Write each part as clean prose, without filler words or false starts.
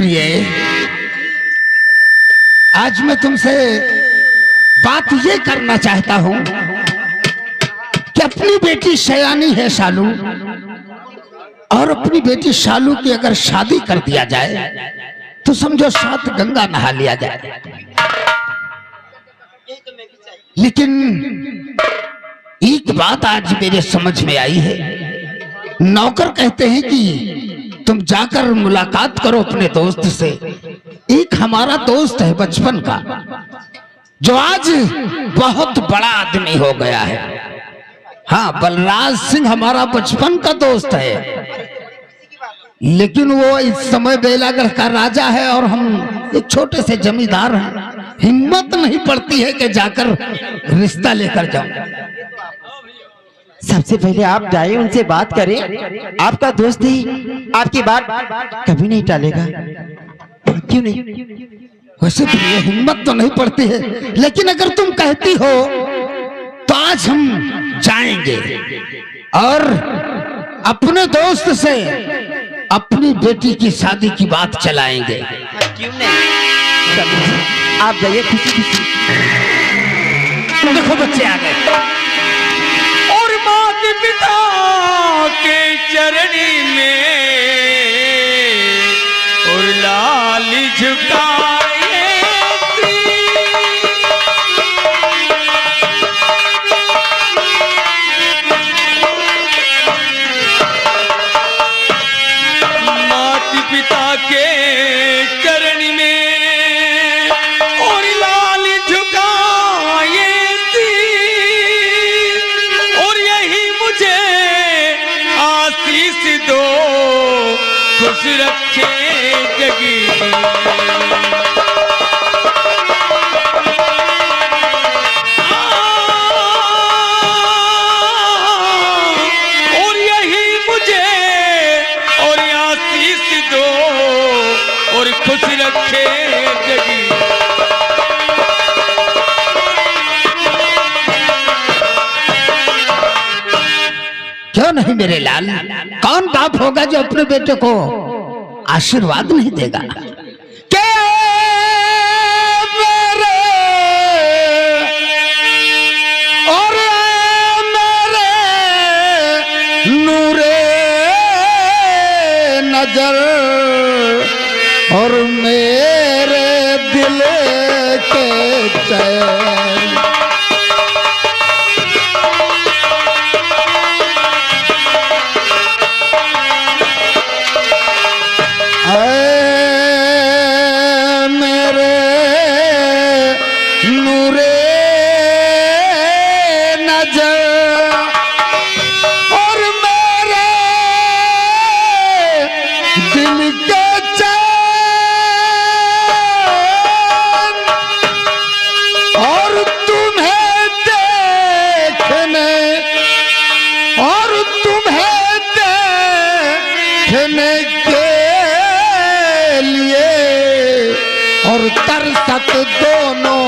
प्रिय, आज मैं तुमसे बात ये करना चाहता हूं कि अपनी बेटी सयानी है शालू, और अपनी बेटी शालू की अगर शादी कर दिया जाए तो समझो 7 गंगा नहा लिया जाए। लेकिन एक बात आज मेरे समझ में आई है। नौकर कहते हैं कि तुम जाकर मुलाकात करो अपने दोस्त से। एक हमारा दोस्त है बचपन का, जो आज बहुत बड़ा आदमी हो गया है। हाँ, बलराज सिंह हमारा बचपन का दोस्त है, लेकिन वो इस समय बेलागढ़ का राजा है और हम एक छोटे से जमींदार हैं। हिम्मत नहीं पड़ती है कि जाकर रिश्ता लेकर जाऊं। सबसे पहले आप जाइए, उनसे बात करें। आपका दोस्त ही आपकी बात कभी नहीं टालेगा, क्यों नहीं? वैसे तो ये हिम्मत तो नहीं पड़ती है, लेकिन अगर तुम कहती हो तो आज हम जाएंगे और अपने दोस्त से अपनी बेटी की शादी की बात चलाएंगे। क्यों नहीं? आप जाइए खुशी खुशी। देखो बच्चे आ गए। और माता पिता के चरणी में और लाल झुकाए माता पिता के चरण में और लाल झुकाए और यही मुझे आशीष दो, खुश रखे जगी। और यही मुझे और आशीष दो और खुश रखे जगी। क्यों नहीं मेरे लाल? कौन बाप होगा जो अपने बेटे को आशीर्वाद नहीं देगा? के मेरे और मेरे नूरे नजर और मेरे दिल के चैन, और तरसत दोनों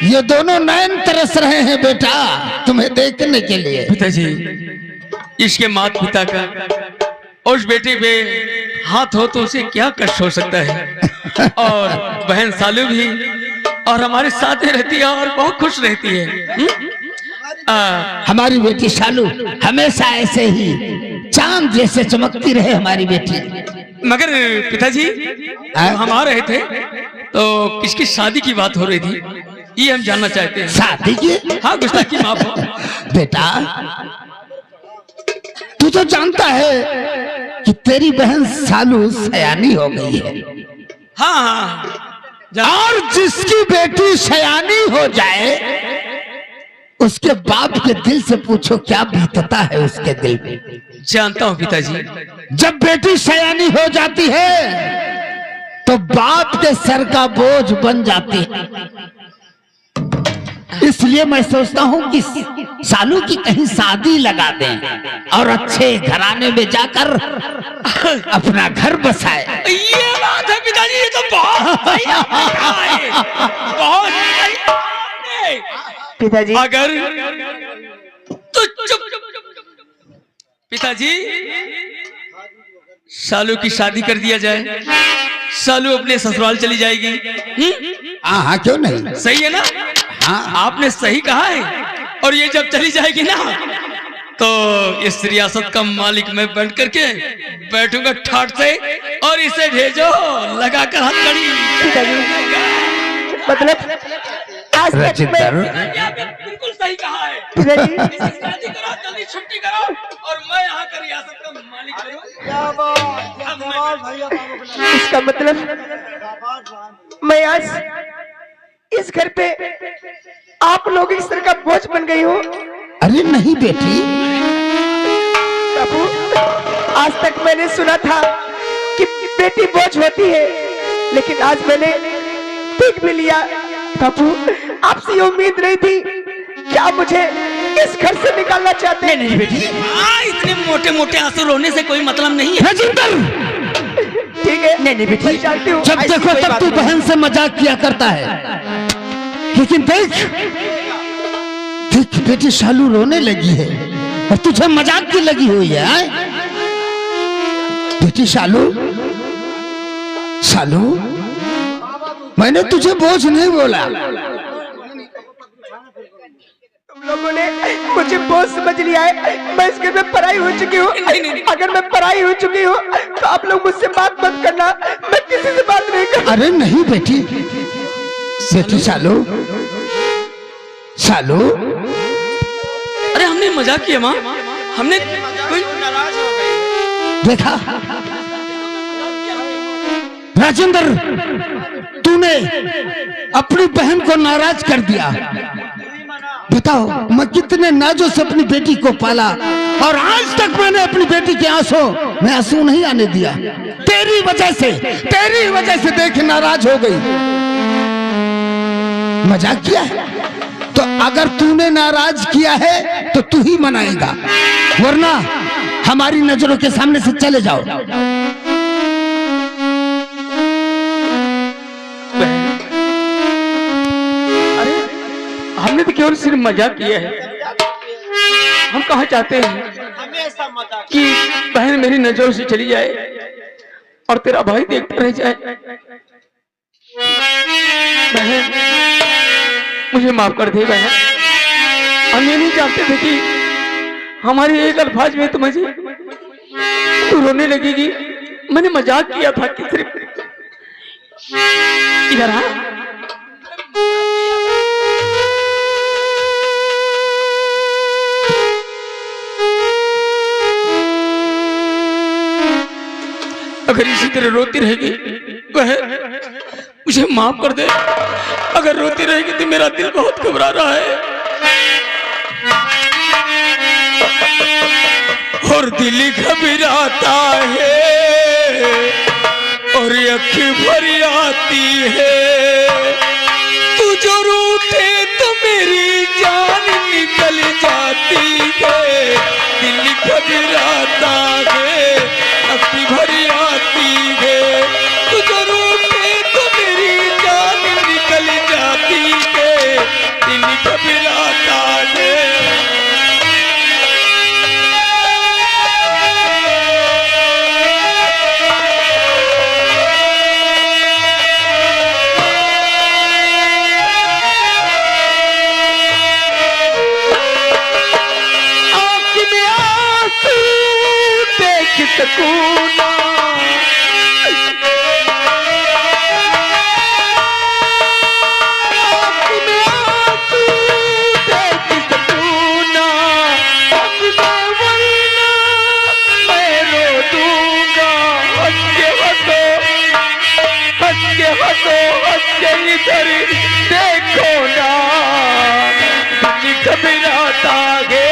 ये दोनों नैन तरस रहे हैं बेटा तुम्हें देखने के लिए। पिताजी, इसके माता पिता का उस बेटे पे हाथ हो तो उसे क्या कष्ट हो सकता है। और बहन सालू भी और हमारे साथ ही रहती है और बहुत खुश रहती है। हमारी बेटी शालू हमेशा ऐसे ही चांद जैसे चमकती रहे हमारी बेटी। मगर पिताजी, हम आ रहे थे तो किसकी शादी की बात हो रही थी, ये हम जानना चाहते हैं। शादी की? हाँ, गुस्ताखी माफ हो। बेटा, तू तो जानता है कि तेरी बहन सालू सयानी हो गई है। हाँ, और जिसकी बेटी सयानी हो जाए उसके बाप के दिल से पूछो क्या बीतता है उसके दिल में। जानता हूँ पिताजी। जब बेटी सयानी हो जाती है तो बाप के सर का बोझ बन जाती है। इसलिए मैं सोचता हूँ कि सालू की कहीं शादी लगा दें और अच्छे घराने में जाकर अपना घर बसाए। ये बात है पिताजी, ये तो बहुत बहुत पिताजी अगर तो चुप पिताजी, सालू की शादी कर दिया जाए, सालू अपने ससुराल चली जाएगी। हाँ हाँ, क्यों नहीं, सही है ना? हाँ आपने सही कहा है। और ये जब चली जाएगी ना, तो इस रियासत का मालिक मैं बन करके बैठूंगा ठाट से, और इसे भेजो लगाकर हथकड़ी। मतलब आज तक राजेंद्र, बिल्कुल सही कहा है। पिताजी, इसे शादी करो, जल्दी छुट्टी करो, और मैं यहाँ का रियासत का मालिक बनूं। इसका मतलब मैं आज इस घर पे आप लोग इस तरह का बोझ बन गई हूँ। अरे नहीं बेटी, बाबू, आज तक मैंने सुना था कि बेटी बोझ होती है, लेकिन आज मैंने देख भी लिया। बाबू, आपसे ये उम्मीद नहीं थी कि आप मुझे इस घर से निकालना चाहते हैं। नहीं बेटी, इतने मोटे मोटे आंसू रोने से कोई मतलब नहीं है। राजेंद्र, ठीक है, नहीं बेटी, मैं जानती हूँ। जब ऐसी देखो कोई तब बात तू नहीं। बहन से मजाक किया करता है, लेकिन देख देख बेटी, शालू रोने लगी है और तुझे मजाक की लगी हुई है, हैं? बेटी शालू, शालू, मैंने तुझे बोझ नहीं बोला। तुम लोगों ने मुझे बोझ समझ लिया है। मैं इस घर में पराई हो चुकी हूँ। अगर मैं पराई हो चुकी हूँ तो आप लोग मुझसे बात मत करना, मैं किसी से बात नहीं कर। अरे नहीं बेटी, बेटी शालू, शालू, अरे हमने मजाक किया माँ, हमने कोई देखा राजेंद्र, तूने अपनी बहन को नाराज कर दिया। बताओ, मैं कितने नाजों से अपनी बेटी को पाला, और आज तक मैंने अपनी बेटी के आंसू में आंसू नहीं आने दिया। तेरी वजह से देख नाराज हो गई। मजाक किया है तो अगर तूने नाराज किया है तो तू ही मनाएगा, वरना हमारी नजरों के सामने से चले जाओ। अरे हमने तो केवल सिर्फ मजाक किया है। हम कहाँ चाहते हैं कि बहन मेरी नजरों से चली जाए और तेरा भाई देखता रह जाए। बहन मुझे माफ कर दे बहन, हम ये नहीं चाहते थे कि हमारे एक अल्फाज में तू रोने लगेगी। मैंने मजाक किया था कि सिर्फ इधर आ। अगर इसी तरह रोती रहेगी बहन, मुझे माफ कर दे। अगर रोती रहेगी तो मेरा दिल बहुत घबरा रहा है, और दिल घबराता है और अखी भर आती है। तू जो रूठे तो मेरी जान निकल जाती है। दिल घबराता है, अखी भर आती है। तू जो रूठे तो मेरी जान निकल जाती है। दिल घबराता है। सकूना मैं रो दूंगा। हंस के इधर देखो ना, दिल घबराता है,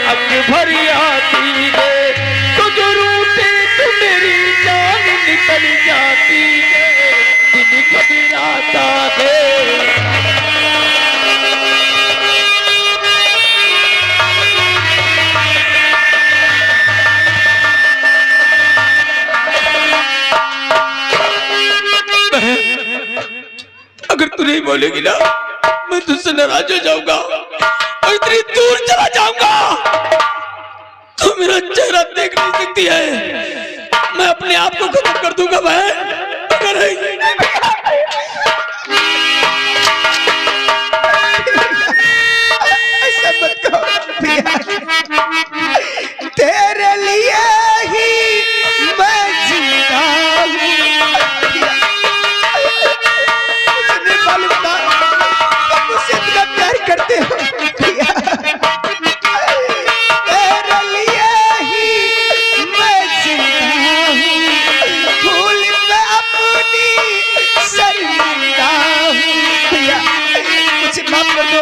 अख भरी आती है। निकल जाती है, दिल घबराता है। अगर तू नहीं बोलेगी ना, मैं तुझसे नाराज हो जाऊंगा और इतनी दूर चला जाऊंगा। तो मेरा चेहरा देख नहीं सकती है, मैं अपने आप को खत्म कर दूंगा बहन। अगर ऐसा मत कहो भैया, तेरे लिए ही मैं जीता हूँ। मुझे नहीं मालूम था तुम मुझसे इतना प्यार करते हो भैया। तेरे लिए ही मैं जीता हूँ, भूल मैं अपनी शर्मिंदा हूँ भैया, मुझे माफ कर दो।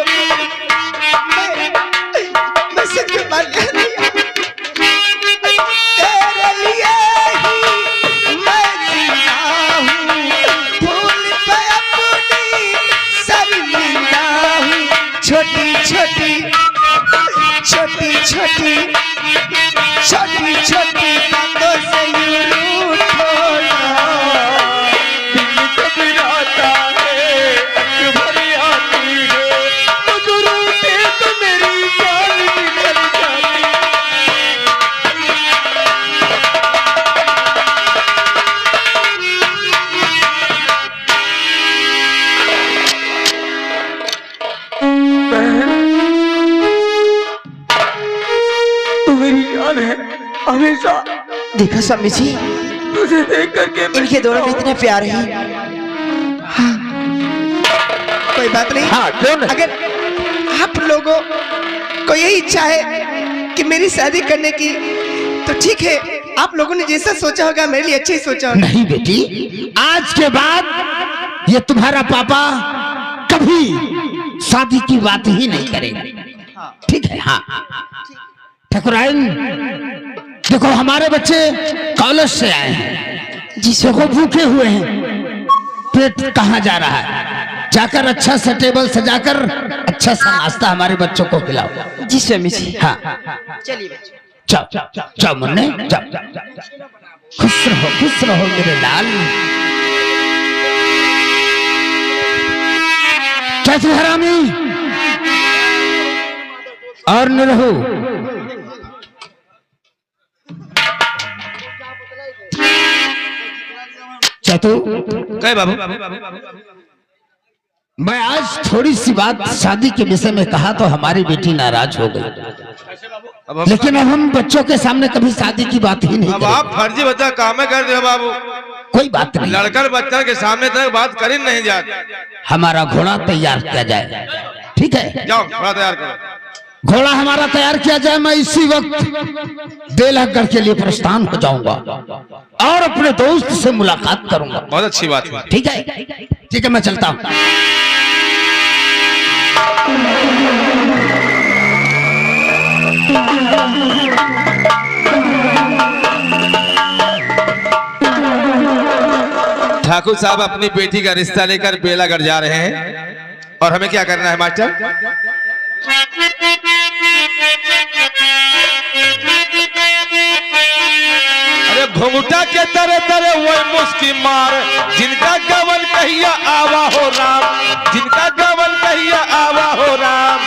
मैं सच में मान गया भैया। तेरे लिए ही मैं जीता हूँ, भूल मैं अपनी शर्मिंदा हूँ। छोटी छोटी छोटी छोटी छोटी छोटी बातों से यूं रूठो ना, दिल घबराता है, अख भरी आती है, मुझे रूठे तो मेरी जान निकल जाती। तू मेरी जान है हमेशा, देखा स्वामी जी, तुझे देख करके इनके दोनों में इतना प्यार है। हाँ, कोई बात नहीं। हाँ, क्यों नहीं? अगर आप लोगों को यही इच्छा है कि मेरी शादी करने की, तो ठीक है, आप लोगों ने जैसा सोचा होगा मेरे लिए अच्छा ही सोचा होगा। नहीं बेटी, आज के बाद ये तुम्हारा पापा कभी शादी की बात ही नहीं करेगा, ठीक है? हाँ ठकुराइन, देखो हमारे बच्चे कॉलेज से आए हैं, जिसे को भूखे हुए हैं, पेट कहाँ जा रहा है, जाकर अच्छा सा टेबल सजाकर अच्छा सा नाश्ता हमारे बच्चों को खिलाओ। जी स्वामी जी। हाँ चलिए जाओ जाओ मुन्ने, जाओ, खुश रहो मेरे लाल। चाची हरामी और निरहु, चतु कहे बाबू, मैं आज थोड़ी सी बात शादी के विषय में कहा तो हमारी बेटी नाराज हो गई, लेकिन अब हम बच्चों के सामने कभी शादी की बात ही नहीं अब आप फर्जी बच्चा काम कर रहे हो बाबू, कोई बात नहीं। लड़कर बच्चा के सामने तक बात कर ही नहीं जाती। हमारा घोड़ा तैयार किया जाए, ठीक है? जाओ थोड़ा तैयार करो। घोड़ा हमारा तैयार किया जाए, मैं इसी वक्त बेलहगढ़ के लिए प्रस्थान हो जाऊंगा और अपने दोस्त से मुलाकात करूंगा। बहुत अच्छी बात है। ठीक है? ठीक है, मैं चलता हूं। ठाकुर साहब अपनी बेटी का रिश्ता लेकर बेलागढ़ जा रहे हैं और हमें क्या करना है मास्टर? अरे घुंघटा के तरह तरह वो मुस्की मार, जिनका गवन कहिया आवा हो राम, जिनका गवन कहिया आवा हो राम।